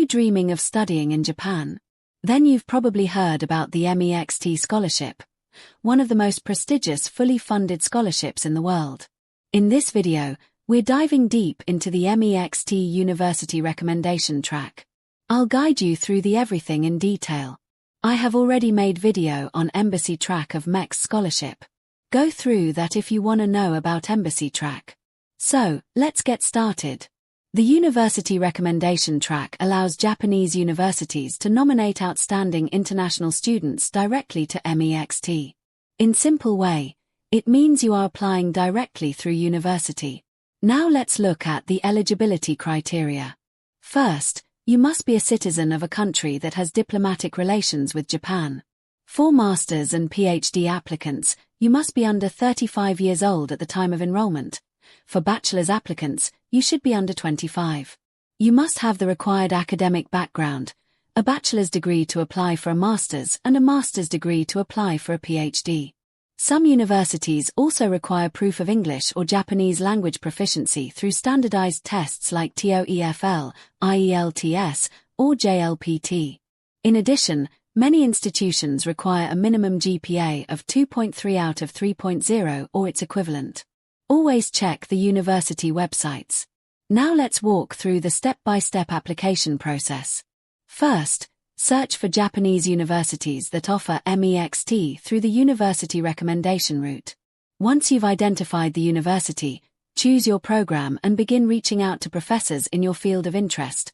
dreaming of studying in Japan? Then you've probably heard about the MEXT scholarship, one of the most prestigious fully funded scholarships in the world. In this video, we're diving deep into the MEXT University Recommendation Track. I'll guide you through the everything in detail. I have already made video on Embassy Track of MEXT Scholarship. Go through that if you want to know about Embassy Track. So, let's get started. The University Recommendation Track allows Japanese universities to nominate outstanding international students directly to MEXT. In simple way, it means you are applying directly through university. Now let's look at the eligibility criteria. First, you must be a citizen of a country that has diplomatic relations with Japan. For masters and PhD applicants, you must be under 35 years old at the time of enrollment. For bachelor's applicants, you should be under 25. You must have the required academic background, a bachelor's degree to apply for a master's and a master's degree to apply for a PhD. Some universities also require proof of English or Japanese language proficiency through standardized tests like TOEFL, IELTS, or JLPT. In addition, many institutions require a minimum GPA of 2.3 out of 3.0 or its equivalent. Always check the university websites. Now let's walk through the step-by-step application process. First, search for Japanese universities that offer MEXT through the university recommendation route. Once you've identified the university, choose your program and begin reaching out to professors in your field of interest,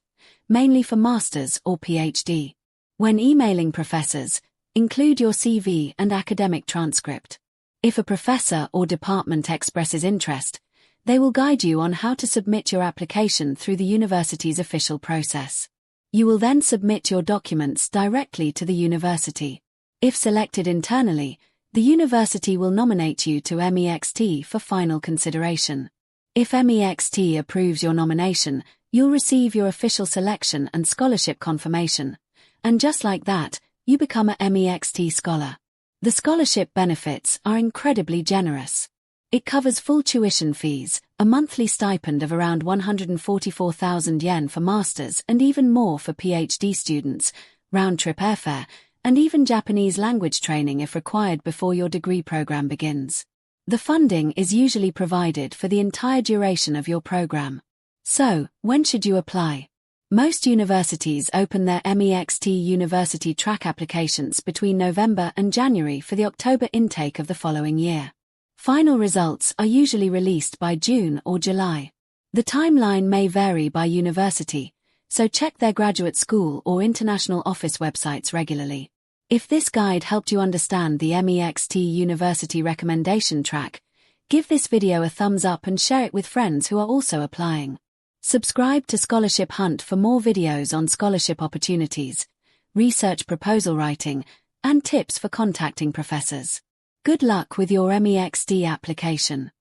mainly for master's or PhD. When emailing professors, include your CV and academic transcript. If a professor or department expresses interest, they will guide you on how to submit your application through the university's official process. You will then submit your documents directly to the university. If selected internally, the university will nominate you to MEXT for final consideration. If MEXT approves your nomination, you'll receive your official selection and scholarship confirmation. And just like that, you become a MEXT scholar. The scholarship benefits are incredibly generous. It covers full tuition fees, a monthly stipend of around 144,000 yen for masters and even more for PhD students, round-trip airfare, and even Japanese language training if required before your degree program begins. The funding is usually provided for the entire duration of your program. So, when should you apply? Most universities open their MEXT University Track applications between November and January for the October intake of the following year. Final results are usually released by June or July. The timeline may vary by university, so check their graduate school or international office websites regularly. If this guide helped you understand the MEXT University Recommendation Track, give this video a thumbs up and share it with friends who are also applying. Subscribe to Scholarship Hunt for more videos on scholarship opportunities, research proposal writing, and tips for contacting professors. Good luck with your MEXT application.